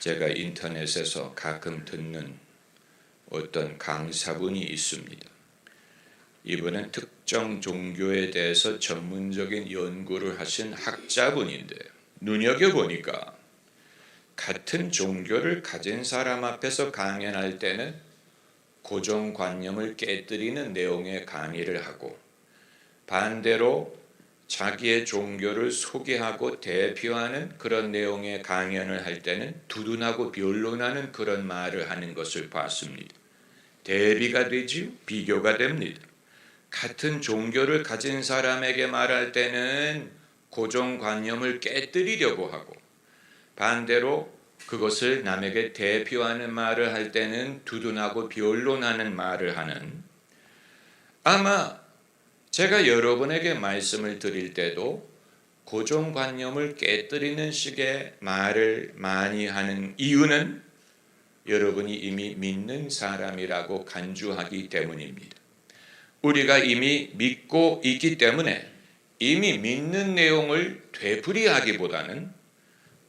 제가 인터넷에서 가끔 듣는 어떤 강사분이 있습니다. 이분은 특정 종교에 대해서 전문적인 연구를 하신 학자분인데 눈여겨보니까 같은 종교를 가진 사람 앞에서 강연할 때는 고정관념을 깨뜨리는 내용의 강의를 하고, 반대로 자기의 종교를 소개하고 대표하는 그런 내용의 강연을 할 때는 두둔하고 변론하는 그런 말을 하는 것을 봤습니다. 대비가 되지요. 비교가 됩니다. 같은 종교를 가진 사람에게 말할 때는 고정관념을 깨뜨리려고 하고, 반대로 그것을 남에게 대표하는 말을 할 때는 두둔하고 변론하는 말을 하는, 아마 제가 여러분에게 말씀을 드릴 때도 고정관념을 깨뜨리는 식의 말을 많이 하는 이유는 여러분이 이미 믿는 사람이라고 간주하기 때문입니다. 우리가 이미 믿고 있기 때문에 이미 믿는 내용을 되풀이하기보다는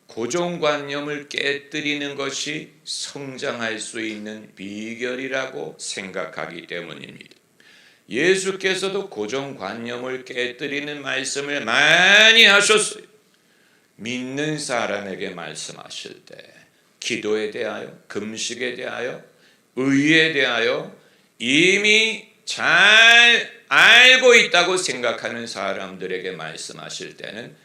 고정관념을 깨뜨리는 것이 성장할 수 있는 비결이라고 생각하기 때문입니다. 예수께서도 고정관념을 깨뜨리는 말씀을 많이 하셨어요. 믿는 사람에게 말씀하실 때 기도에 대하여, 금식에 대하여, 의에 대하여 이미 잘 알고 있다고 생각하는 사람들에게 말씀하실 때는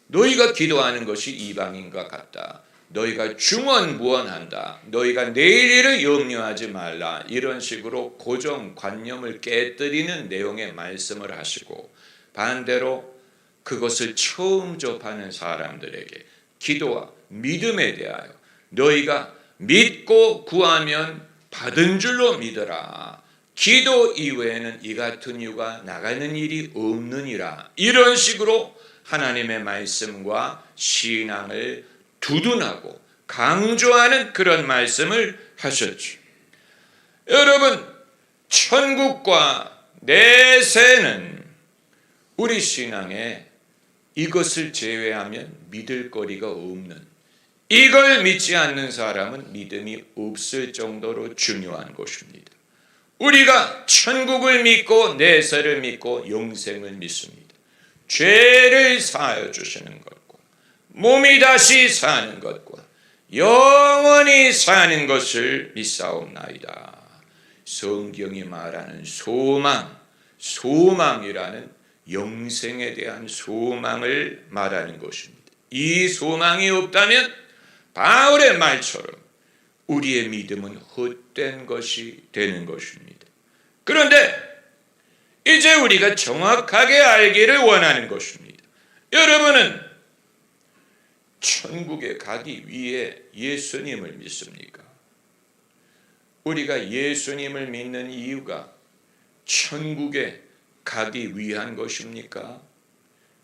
너희가 기도하는 것이 이방인과 같다. 너희가 중언부언한다. 너희가 내일 일을 염려하지 말라. 이런 식으로 고정관념을 깨뜨리는 내용의 말씀을 하시고, 반대로 그것을 처음 접하는 사람들에게 기도와 믿음에 대하여 너희가 믿고 구하면 받은 줄로 믿어라. 기도 이외에는 이 같은 이유가 나가는 일이 없느니라. 이런 식으로 하나님의 말씀과 신앙을 두둔하고 강조하는 그런 말씀을 하셨죠. 여러분, 천국과 내세는 우리 신앙에 이것을 제외하면 믿을 거리가 없는, 이걸 믿지 않는 사람은 믿음이 없을 정도로 중요한 것입니다. 우리가 천국을 믿고 내세를 믿고 영생을 믿습니다. 죄를 사하여 주시는 것과 몸이 다시 사는 것과 영원히 사는 것을 믿사옵나이다. 성경이 말하는 소망이라는 영생에 대한 소망을 말하는 것입니다. 이 소망이 없다면 바울의 말처럼 우리의 믿음은 헛된 것이 되는 것입니다. 그런데 이제 우리가 정확하게 알기를 원하는 것입니다. 여러분은 천국에 가기 위해 예수님을 믿습니까? 우리가 예수님을 믿는 이유가 천국에 가기 위한 것입니까?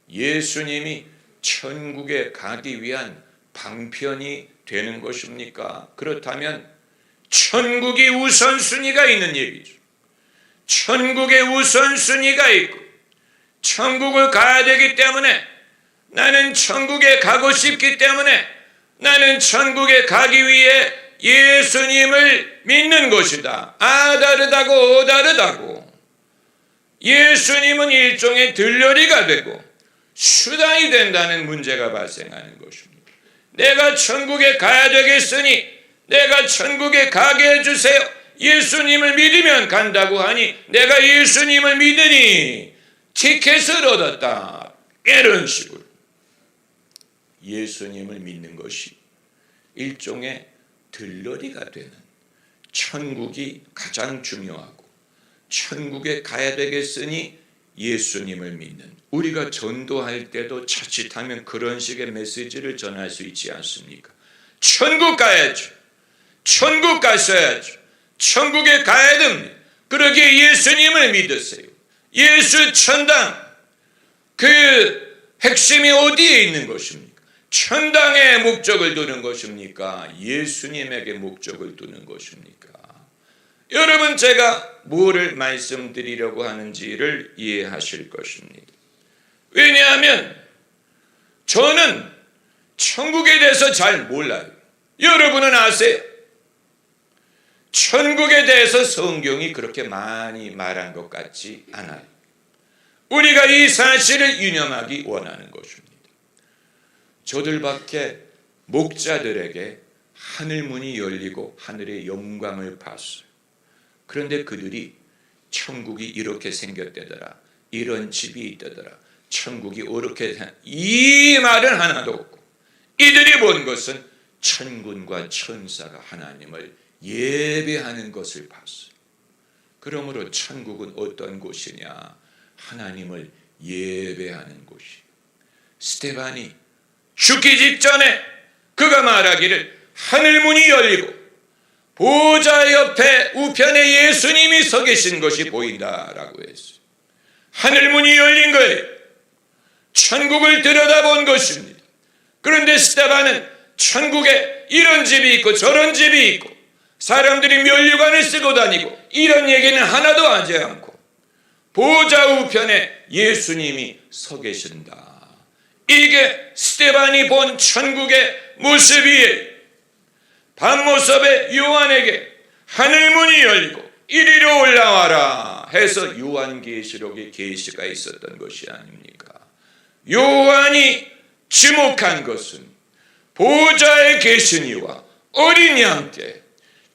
예수님이 천국에 가기 위한 방편이 되는 것입니까? 그렇다면 천국이 우선순위가 있는 얘기죠. 천국에 우선순위가 있고 천국을 가야 되기 때문에, 나는 천국에 가고 싶기 때문에 나는 천국에 가기 위해 예수님을 믿는 것이다. 다르다고 다르다고. 예수님은 일종의 들러리가 되고 수단이 된다는 문제가 발생하는 것입니다. 내가 천국에 가야 되겠으니 내가 천국에 가게 해주세요. 예수님을 믿으면 간다고 하니 내가 예수님을 믿으니 티켓을 얻었다. 이런 식으로 예수님을 믿는 것이 일종의 들러리가 되는, 천국이 가장 중요하고 천국에 가야 되겠으니 예수님을 믿는, 우리가 전도할 때도 자칫하면 그런 식의 메시지를 전할 수 있지 않습니까? 천국 가야죠. 천국 가셔야죠. 천국에 가야 됩니다. 그러기에 예수님을 믿으세요. 예수 천당, 그 핵심이 어디에 있는 것입니까? 천당에 목적을 두는 것입니까? 예수님에게 목적을 두는 것입니까? 여러분, 제가 뭐를 말씀드리려고 하는지를 이해하실 것입니다. 왜냐하면 저는 천국에 대해서 잘 몰라요. 여러분은 아세요? 천국에 대해서 성경이 그렇게 많이 말한 것 같지 않아요. 우리가 이 사실을 유념하기 원하는 것입니다. 저들밖에 목자들에게 하늘문이 열리고 하늘의 영광을 봤어요. 그런데 그들이 천국이 이렇게 생겼다더라, 이런 집이 있다더라, 천국이 이렇게, 이 말은 하나도 없고, 이들이 본 것은 천군과 천사가 하나님을 예배하는 것을 봤어요. 그러므로 천국은 어떤 곳이냐? 하나님을 예배하는 곳이에요. 스데반이 죽기 직전에 그가 말하기를 하늘문이 열리고 보좌 옆에 우편에 예수님이 서 계신 것이 보인다라고 했어요. 하늘문이 열린 거예요. 천국을 들여다본 것입니다. 그런데 스데반은 천국에 이런 집이 있고 저런 집이 있고 사람들이 면류관을 쓰고 다니고 이런 얘기는 하나도 하지 않고 보좌 우편에 예수님이 서 계신다. 이게 스데반이 본 천국의 모습이에요. 밤모섭에 요한에게 하늘문이 열리고 이리로 올라와라 해서 요한계시록의 계시가 있었던 것이 아닙니까? 요한이 지목한 것은 보좌에 계신 이와 어린 양께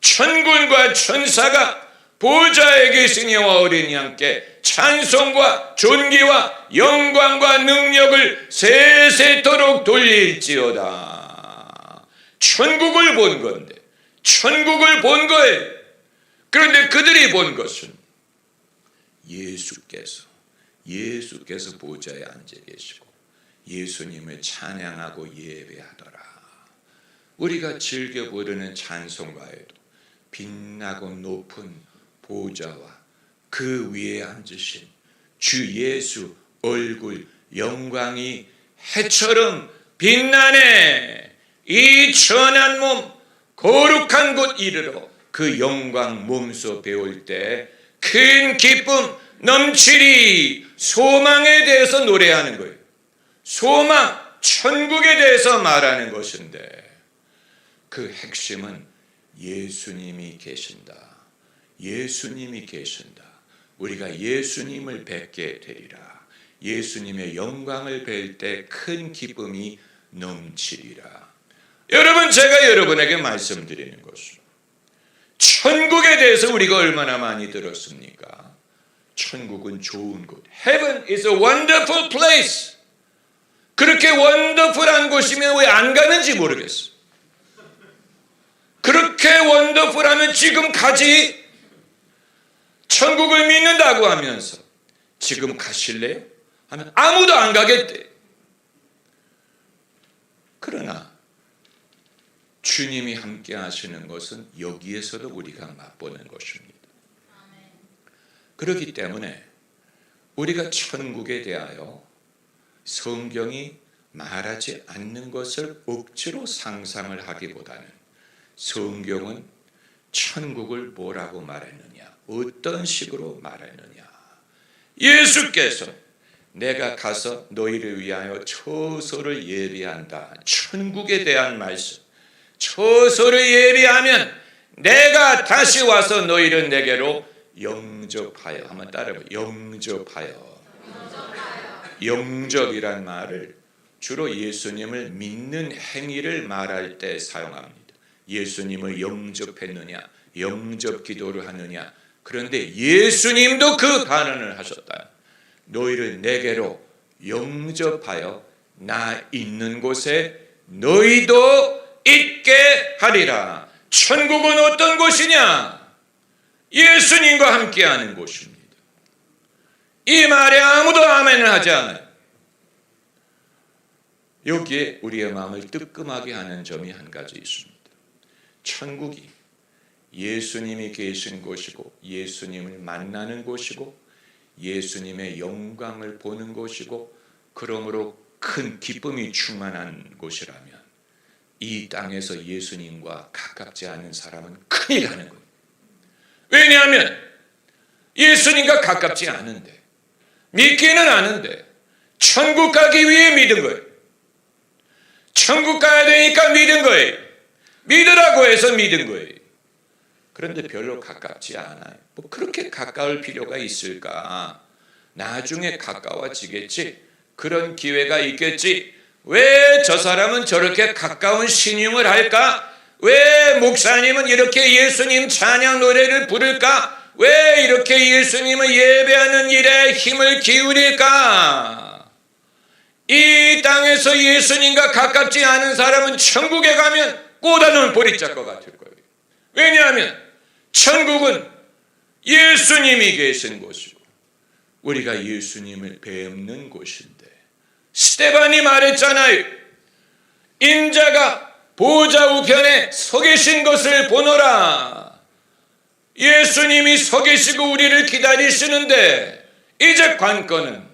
천군과 천사가 보좌에 계신 이와 어린 양께 찬송과 존귀와 영광과 능력을 세세토록 돌릴지어다. 천국을 본 건데, 천국을 본 거예요. 그런데 그들이 본 것은 예수께서 보좌에 앉아 계시고 예수님을 찬양하고 예배하더라. 우리가 즐겨 부르는 찬송가에도 빛나고 높은 보좌와 그 위에 앉으신 주 예수 얼굴 영광이 해처럼 빛나네. 이 천한 몸 거룩한 곳 이르러 그 영광 몸소 배울 때 큰 기쁨 넘치리. 소망에 대해서 노래하는 거예요. 소망, 천국에 대해서 말하는 것인데 그 핵심은 예수님이 계신다. 예수님이 계신다. 우리가 예수님을 뵙게 되리라. 예수님의 영광을 뵐 때 큰 기쁨이 넘치리라. 여러분, 제가 여러분에게 말씀드리는 것은 천국에 대해서 우리가 얼마나 많이 들었습니까? 천국은 좋은 곳. Heaven is a wonderful place. 그렇게 원더풀한 곳이면 왜 안 가는지 모르겠어. 그렇게 원더풀하면 지금 가지. 천국을 믿는다고 하면서 지금 가실래요? 하면 아무도 안 가겠대. 그러나 주님이 함께 하시는 것은 여기에서도 우리가 맛보는 것입니다. 그렇기 때문에 우리가 천국에 대하여 성경이 말하지 않는 것을 억지로 상상을 하기보다는 성경은 천국을 뭐라고 말했느냐, 어떤 식으로 말했느냐. 예수께서 내가 가서 너희를 위하여 처소를 예비한다. 천국에 대한 말씀. 처소를 예비하면 내가 다시 와서 너희를 내게로 영접하여. 한번 따라해봐요. 영접하여. 영접이란 말을 주로 예수님을 믿는 행위를 말할 때 사용합니다. 예수님을 영접했느냐, 영접 기도를 하느냐. 그런데 예수님도 그 반응을 하셨다. 너희를 내게로 영접하여 나 있는 곳에 너희도 있게 하리라. 천국은 어떤 곳이냐? 예수님과 함께하는 곳입니다. 이 말에 아무도 아멘을 하지 않아요. 여기에 우리의 마음을 뜨끔하게 하는 점이 한 가지 있습니다. 천국이 예수님이 계신 곳이고 예수님을 만나는 곳이고 예수님의 영광을 보는 곳이고 그러므로 큰 기쁨이 충만한 곳이라면 이 땅에서 예수님과 가깝지 않은 사람은 큰일 나는 거예요. 왜냐하면 예수님과 가깝지 않은데, 믿기는 않은데 천국 가기 위해 믿은 거예요. 천국 가야 되니까 믿은 거예요. 믿으라고 해서 믿은 거예요. 그런데 별로 가깝지 않아요. 뭐 그렇게 가까울 필요가 있을까? 나중에 가까워지겠지. 그런 기회가 있겠지. 왜 저 사람은 저렇게 가까운 신용을 할까? 왜 목사님은 이렇게 예수님 찬양 노래를 부를까? 왜 이렇게 예수님을 예배하는 일에 힘을 기울일까? 이 땅에서 예수님과 가깝지 않은 사람은 천국에 가면 꽂아놓은 보리짝과 같을 거예요. 왜냐하면 천국은 예수님이 계신 곳이고 우리가 예수님을 뵙는 곳인데, 스데반이 말했잖아요. 인자가 보좌 우편에 서 계신 것을 보노라. 예수님이 서 계시고 우리를 기다리시는데, 이제 관건은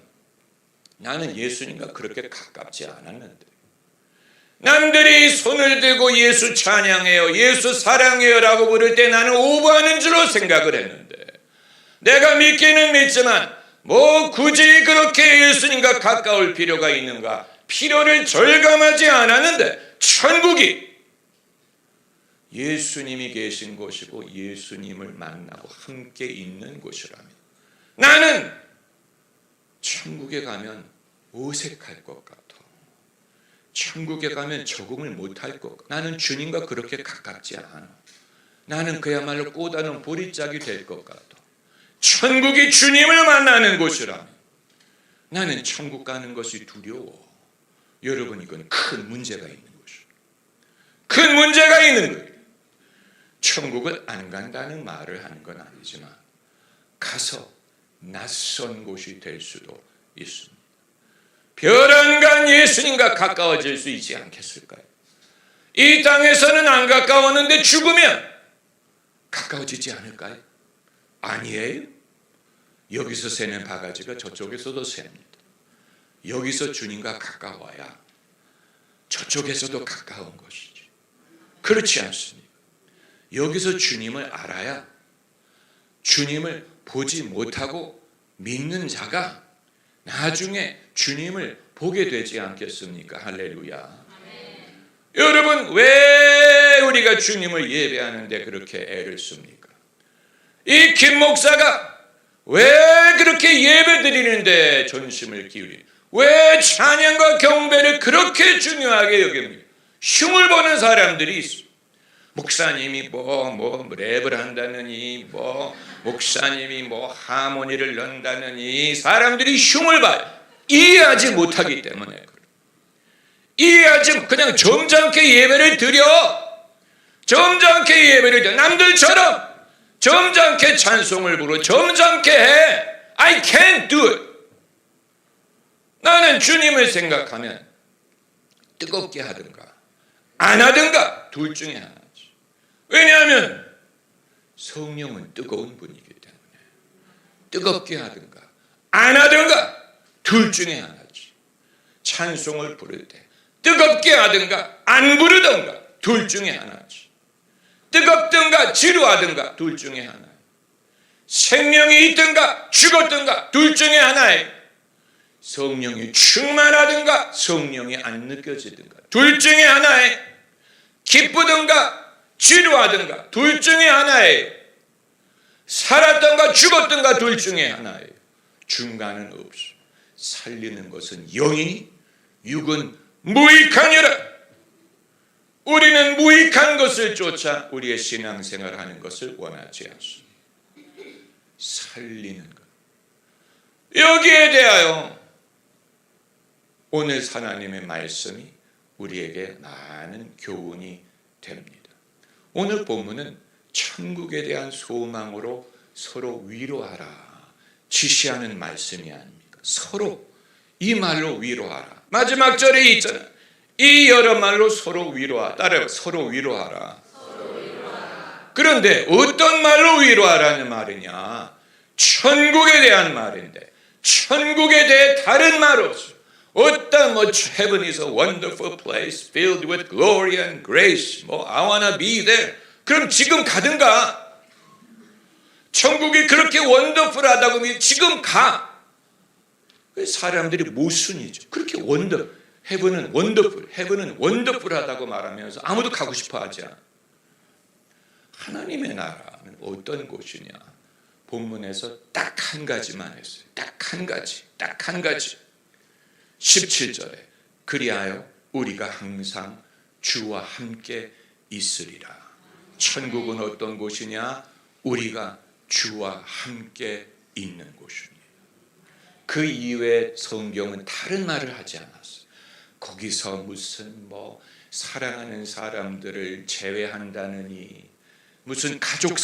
나는 예수님과 그렇게 가깝지 않았는데, 남들이 손을 들고 예수 찬양해요, 예수 사랑해요 라고 부를 때 나는 오버하는 줄로 생각을 했는데, 내가 믿기는 믿지만 뭐 굳이 그렇게 예수님과 가까울 필요가 있는가? 필요를 절감하지 않았는데, 천국이 예수님이 계신 곳이고 예수님을 만나고 함께 있는 곳이라면 나는 천국에 가면 어색할 것 같아. 천국에 가면 적응을 못할 것 같아. 나는 주님과 그렇게 가깝지 않아. 나는 그야말로 꽂아놓은 보리짝이 될 것 같아. 천국이 주님을 만나는 곳이라면 나는 천국 가는 것이 두려워. 여러분, 이건 큰 문제가 있는 것이에요. 큰 문제가 있는 거예요. 천국을 안 간다는 말을 하는 건 아니지만 가서 낯선 곳이 될 수도 있습니다. 별안간 예수님과 가까워질 수 있지 않겠을까요? 이 땅에서는 안 가까웠는데 죽으면 가까워지지 않을까요? 아니에요. 여기서 새는 바가지가 저쪽에서도 셉니다. 여기서 주님과 가까워야 저쪽에서도 가까운 것이지. 그렇지 않습니까? 여기서 주님을 알아야 주님을 보지 못하고 믿는 자가 나중에 주님을 보게 되지 않겠습니까? 할렐루야. 여러분, 왜 우리가 주님을 예배하는데 그렇게 애를 씁니까? 이 김 목사가 왜 그렇게 예배 드리는데 전심을 기울이니? 왜 찬양과 경배를 그렇게 중요하게 여깁니까? 흉을 보는 사람들이 있어. 목사님이 뭐 랩을 한다느니, 목사님이 하모니를 넣는다느니, 사람들이 흉을 봐요. 이해하지 못하기 때문에 그래요. 이해하지, 그냥 점잖게 예배를 드려. 점잖게 예배를 드려. 남들처럼 점잖게 찬송을 부르고 점잖게 해. I can't do it. 나는 주님을 생각하면 뜨겁게 하든가 안 하든가 둘 중에 하나지. 왜냐하면 성령은 뜨거운 분이기 때문에 뜨겁게 하든가 안 하든가 둘 중에 하나지. 찬송을 부를 때 뜨겁게 하든가 안 부르든가 둘 중에 하나지. 뜨겁든가 지루하든가 둘 중에 하나예요. 생명이 있든가 죽었든가 둘 중에 하나예요. 성령이 충만하든가 성령이 안 느껴지든가 둘 중에 하나예요. 기쁘든가 지루하든가 둘 중에 하나예요. 살았든가 죽었든가 둘 중에 하나예요. 중간은 없어. 살리는 것은 영이니 육은 무익하니라. 우리는 무익한 것을 쫓아 우리의 신앙생활 하는 것을 원하지 않습니다. 살리는 것. 여기에 대하여 오늘 하나님의 말씀이 우리에게 많은 교훈이 됩니다. 오늘 본문은 천국에 대한 소망으로 서로 위로하라 지시하는 말씀이 아닙니까? 서로 이 말로 위로하라. 마지막 절에 있잖아요. 이 여러 말로 서로 위로하라. 따라요. 서로 위로하라. 그런데 어떤 말로 위로하라는 말이냐? 천국에 대한 말인데 천국에 대해 다른 말 없어요. 어떤 heaven is a wonderful place filled with glory and grace. I wanna be there. 그럼 지금 가든가. 천국이 그렇게 원더풀하다고 하면 지금 가. 사람들이 모순이죠. 그렇게 헤븐은 원더풀, 헤븐은 원더풀하다고 말하면서 아무도 가고 싶어 하지 않아. 하나님의 나라는 어떤 곳이냐? 본문에서 딱 한 가지만 했어요. 딱 한 가지, 딱 한 가지. 17절에 그리하여 우리가 항상 주와 함께 있으리라. 천국은 어떤 곳이냐? 우리가 주와 함께 있는 곳입니다. 그 이외에 성경은 다른 말을 하지 않았어요. 거기서 무슨 사랑하는 사람들을 제외한다느니, 무슨 가족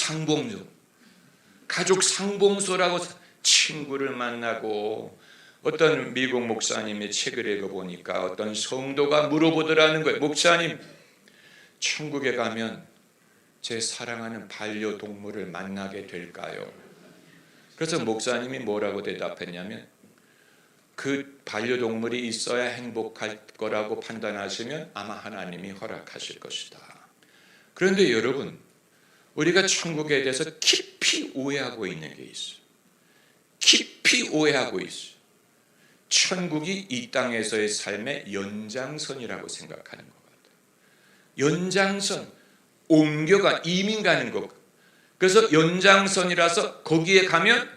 상봉소라고 친구를 만나고, 어떤 미국 목사님의 책을 읽어보니까 어떤 성도가 물어보더라는 거예요. 목사님, 천국에 가면 제 사랑하는 반려동물을 만나게 될까요? 그래서 목사님이 뭐라고 대답했냐면, 그 반려동물이 있어야 행복할 거라고 판단하시면 아마 하나님이 허락하실 것이다. 그런데 여러분, 우리가 천국에 대해서 깊이 오해하고 있는 게 있어요. 깊이 오해하고 있어요. 천국이 이 땅에서의 삶의 연장선이라고 생각하는 것 같아요. 연장선, 옮겨가, 이민 가는 것. 그래서 연장선이라서 거기에 가면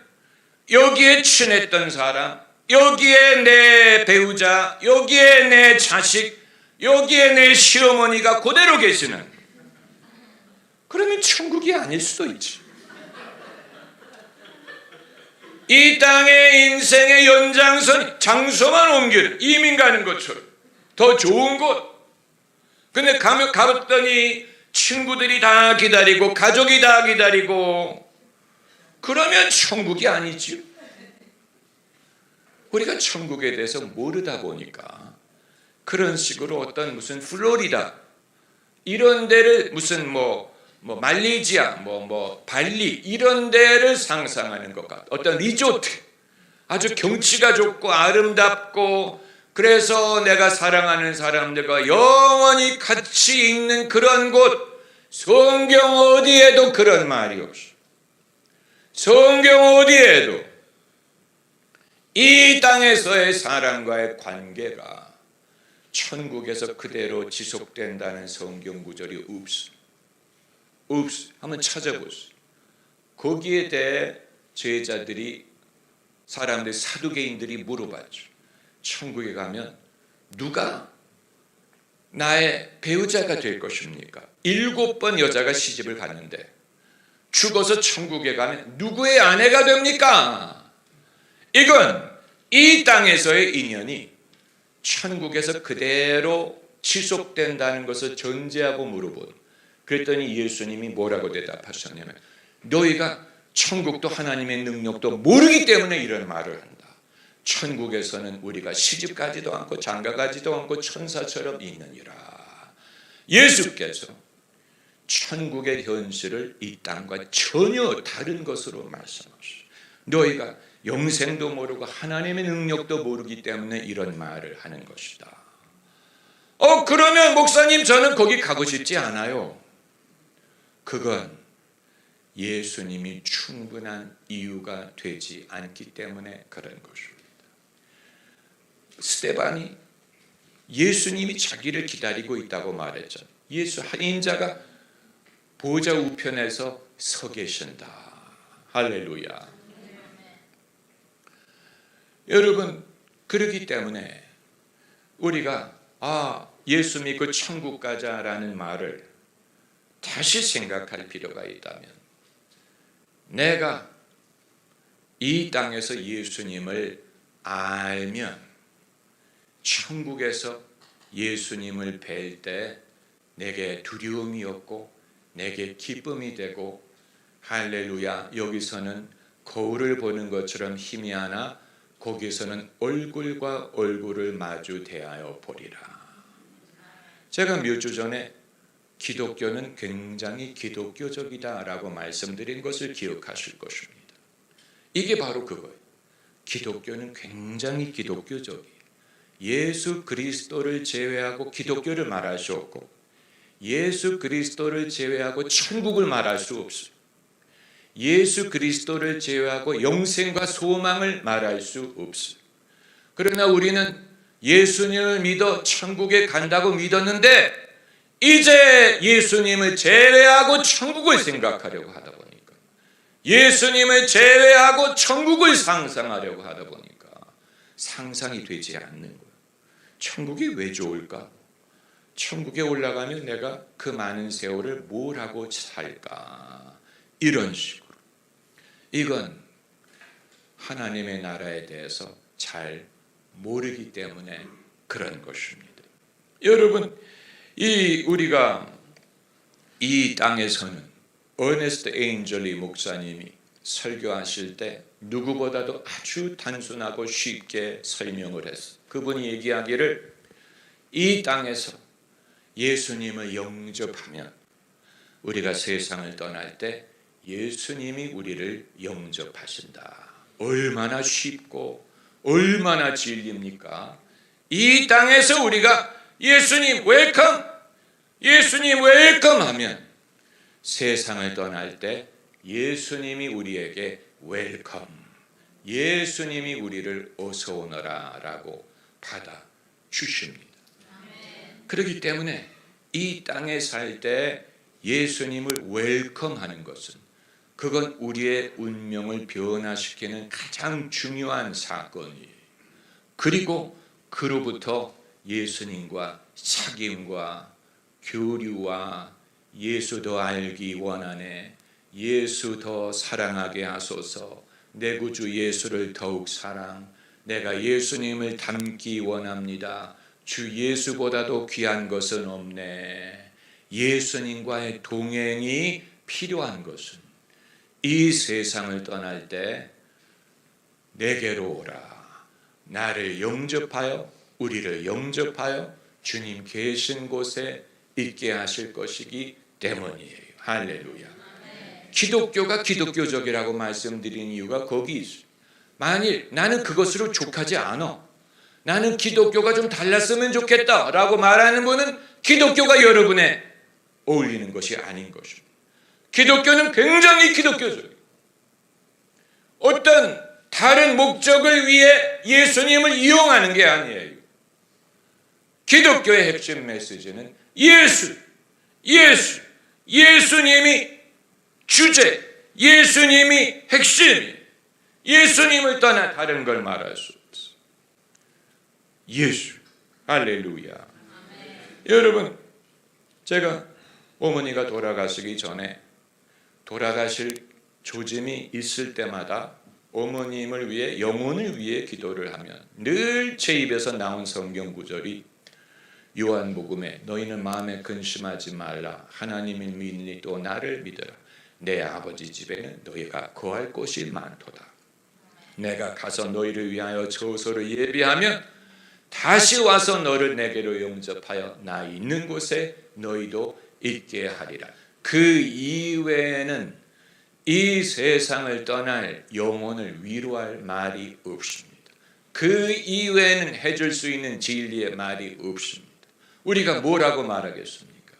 여기에 친했던 사람, 여기에 내 배우자, 여기에 내 자식, 여기에 내 시어머니가 그대로 계시는, 그러면 천국이 아닐 수도 있지. 이 땅의 인생의 연장선, 장소만 옮기는, 이민 가는 것처럼 더 좋은 곳. 근데 가봤더니 친구들이 다 기다리고 가족이 다 기다리고, 그러면 천국이 아니지. 우리가 천국에 대해서 모르다 보니까 그런 식으로 어떤 무슨 플로리다 이런 데를, 무슨 말레이시아, 발리 이런 데를 상상하는 것 같아. 어떤 리조트, 아주 경치가 좋고 아름답고, 그래서 내가 사랑하는 사람들과 영원히 같이 있는 그런 곳. 성경 어디에도 그런 말이 없어. 성경 어디에도 이 땅에서의 사람과의 관계가 천국에서 그대로 지속된다는 성경 구절이 없어. 한번 찾아보세요. 거기에 대해 제자들이, 사두개인들이 물어봤죠. 천국에 가면 누가 나의 배우자가 될 것입니까? 7번 여자가 시집을 갔는데 죽어서 천국에 가면 누구의 아내가 됩니까? 이건 이 땅에서의 인연이 천국에서 그대로 지속된다는 것을 전제하고 물어본. 그랬더니 예수님이 뭐라고 대답하셨냐면, 너희가 천국도 하나님의 능력도 모르기 때문에 이런 말을 한다. 천국에서는 우리가 시집가지도 않고 장가가지도 않고 천사처럼 있느니라. 예수께서 천국의 현실을 이 땅과 전혀 다른 것으로 말씀하셨어요. 너희가 영생도 모르고 하나님의 능력도 모르기 때문에 이런 말을 하는 것이다. 그러면 목사님, 저는 거기 가고 싶지 않아요. 그건 예수님이 충분한 이유가 되지 않기 때문에 그런 것입니다. 스데반이 예수님이 자기를 기다리고 있다고 말했죠. 예수 인자가 보좌 우편에서 서 계신다. 할렐루야. 여러분, 그렇기 때문에 우리가 예수 믿고 천국 가자라는 말을 다시 생각할 필요가 있다면, 내가 이 땅에서 예수님을 알면 천국에서 예수님을 뵐 때 내게 두려움이 없고 내게 기쁨이 되고, 할렐루야, 여기서는 거울을 보는 것처럼 희미하나 거기서는 얼굴과 얼굴을 마주 대하여 보리라. 제가 몇 주 전에 기독교는 굉장히 기독교적이다라고 말씀드린 것을 기억하실 것입니다. 이게 바로 그거예요. 기독교는 굉장히 기독교적이에요. 예수 그리스도를 제외하고 기독교를 말할 수 없고, 예수 그리스도를 제외하고 천국을 말할 수 없어요. 예수 그리스도를 제외하고 영생과 소망을 말할 수 없어요. 그러나 우리는 예수님을 믿어 천국에 간다고 믿었는데 이제 예수님을 제외하고 천국을 생각하려고 하다 보니까, 예수님을 제외하고 천국을 상상하려고 하다 보니까 상상이 되지 않는 거예요. 천국이 왜 좋을까? 천국에 올라가면 내가 그 많은 세월을 뭘 하고 살까? 이런 식으로. 이건 하나님의 나라에 대해서 잘 모르기 때문에 그런 것입니다. 여러분, 우리가 이 땅에서는 어네스트 에인절리 목사님이 설교하실 때 누구보다도 아주 단순하고 쉽게 설명을 했어요. 그분이 얘기하기를 이 땅에서 예수님을 영접하면 우리가 세상을 떠날 때 예수님이 우리를 영접하신다. 얼마나 쉽고 얼마나 진리입니까? 이 땅에서 우리가 예수님 웰컴, 예수님 웰컴 하면 세상을 떠날 때 예수님이 우리에게 웰컴, 예수님이 우리를 어서 오너라 라고 받아 주십니다. 그렇기 때문에 이 땅에 살 때 예수님을 웰컴하는 것은, 그건 우리의 운명을 변화시키는 가장 중요한 사건이에요. 그리고 그로부터 예수님과 사귐과 교류와 예수 더 알기 원하네, 예수 더 사랑하게 하소서, 내 구주 예수를 더욱 사랑, 내가 예수님을 닮기 원합니다. 주 예수보다도 귀한 것은 없네. 예수님과의 동행이 필요한 것은 이 세상을 떠날 때 내게로 오라, 나를 영접하여 우리를 영접하여 주님 계신 곳에 있게 하실 것이기 때문이에요. 할렐루야. 기독교가 기독교적이라고 말씀드린 이유가 거기 있어요. 만일 나는 그것으로 족하지 않아, 나는 기독교가 좀 달랐으면 좋겠다라고 말하는 분은 기독교가 여러분에 어울리는 것이 아닌 것입니다. 기독교는 굉장히 기독교적이에요. 어떤 다른 목적을 위해 예수님을 이용하는 게 아니에요. 기독교의 핵심 메시지는 예수님이 주제, 예수님이 핵심, 예수님을 떠나 다른 걸 말할 수 없어요. 예수, 할렐루야. 여러분, 제가 어머니가 돌아가시기 전에 돌아가실 조짐이 있을 때마다 어머님을 위해, 영혼을 위해 기도를 하면 늘 제 입에서 나온 성경 구절이 요한복음에 너희는 마음에 근심하지 말라, 하나님을 믿으니 또 나를 믿어라, 내 아버지 집에는 너희가 거할 곳이 많도다. 내가 가서 너희를 위하여 처소를 예비하면 다시 와서 너를 내게로 영접하여 나 있는 곳에 너희도 있게 하리라. 그 이외에는 이 세상을 떠날 영혼을 위로할 말이 없습니다. 그 이외에는 해줄 수 있는 진리의 말이 없습니다. 우리가 뭐라고 말하겠습니까?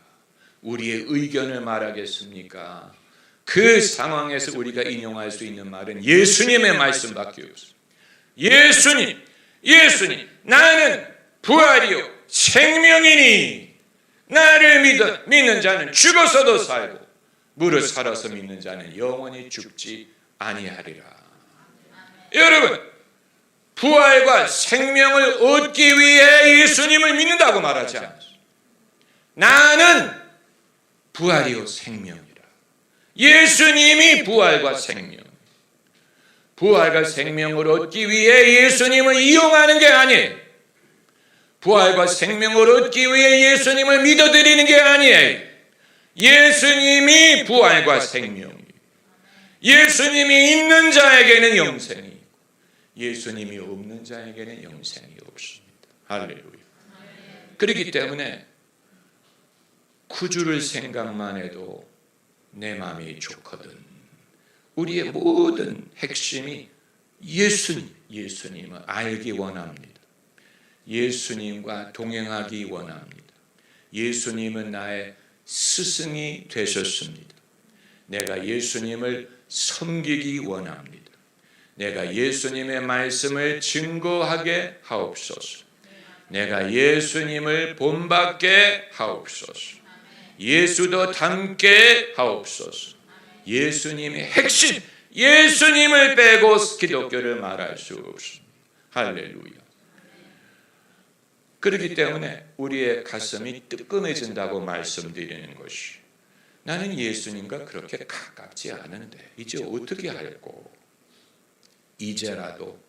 우리의 의견을 말하겠습니까? 그 상황에서 우리가 인용할 수 있는 말은 예수님의 말씀밖에 없습니다. 예수님, 나는 부활이요 생명이니 나를 믿는 자는 죽어서도 살고 무릇 살아서 믿는 자는 영원히 죽지 아니하리라. 여러분, 부활과 생명을 얻기 위해 예수님을 믿는다고 말하지 않았어요. 나는 부활이요 생명이라. 예수님이 부활과 생명, 부활과 생명을 얻기 위해 예수님을 이용하는 게 아니에요. 부활과 생명을 얻기 위해 예수님을 믿어드리는 게 아니에요. 예수님이 부활과 생명이에요. 예수님이 있는 자에게는 영생이, 예수님이 없는 자에게는 영생이 없습니다. 할렐루야. 그렇기 때문에 구주를 생각만 해도 내 마음이 좋거든. 우리의 모든 핵심이 예수님을 알기 원합니다. 예수님과 동행하기 원합니다. 예수님은 나의 스승이 되셨습니다. 내가 예수님을 섬기기 원합니다. 내가 예수님의 말씀을 증거하게 하옵소서. 내가 예수님을 본받게 하옵소서. 예수도 닮게 하옵소서. 예수님의 핵심, 예수님을 빼고 기독교를 말할 수 없습니다. 할렐루야. 그렇기 때문에 우리의 가슴이 뜨끔해진다고 말씀드리는 것이, 나는 예수님과 그렇게 가깝지 않은데 이제 어떻게 할꼬? 이제라도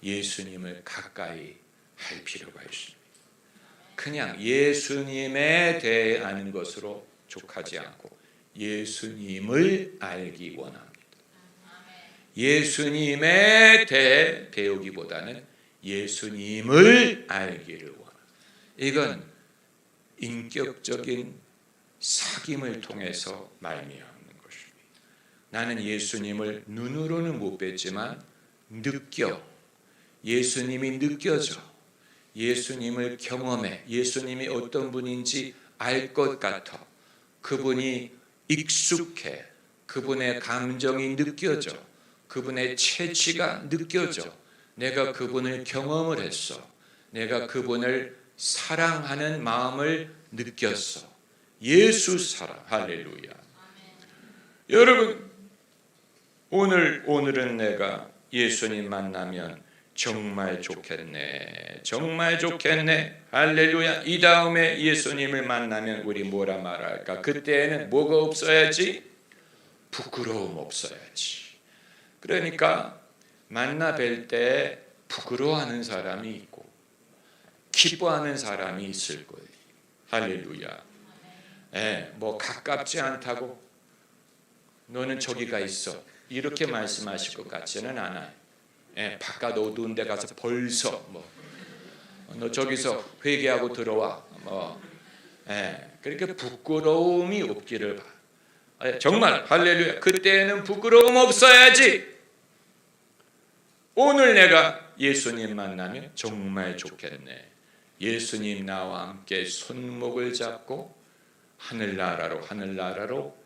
예수님을 가까이 할 필요가 있습니다. 그냥 예수님에 대해 아는 것으로 족하지 않고 예수님을 알기 원합니다. 예수님에 대해 배우기보다는 예수님을 알기를 원합니다. 이건 인격적인 사귐을 통해서 말미암는 것입니다. 나는 예수님을 눈으로는 못 뵀지만 느껴, 예수님이 느껴져, 예수님을 경험해, 예수님이 어떤 분인지 알 것 같아, 그분이 익숙해, 그분의 감정이 느껴져, 그분의 체취가 느껴져, 내가 그분을 경험을 했어, 내가 그분을 사랑하는 마음을 느꼈어. 예수 사랑. 할렐루야. 여러분, 오늘은 내가 예수님 만나면 정말 좋겠네, 정말 좋겠네. 할렐루야. 이 다음에 예수님을 만나면 우리 뭐라 말할까? 그때는 뭐가 없어야지? 부끄러움 없어야지. 그러니까 만나 뵐 때 부끄러워하는 사람이 있고 기뻐하는 사람이 있을 거예요. 할렐루야. 뭐 가깝지 않다고 너는 저기가 있어 이렇게 말씀하실 것 같지는 않아요. 바깥 어두운 데 가서 벌써 너 저기서 회개하고 들어와 그렇게 부끄러움이 없기를 바. 정말 할렐루야. 그때는 부끄러움 없어야지. 오늘 내가 예수님 만나면 정말 좋겠네. 예수님 나와 함께 손목을 잡고 하늘나라로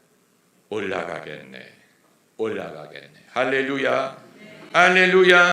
올라가겠네. 할렐루야. 할렐루야.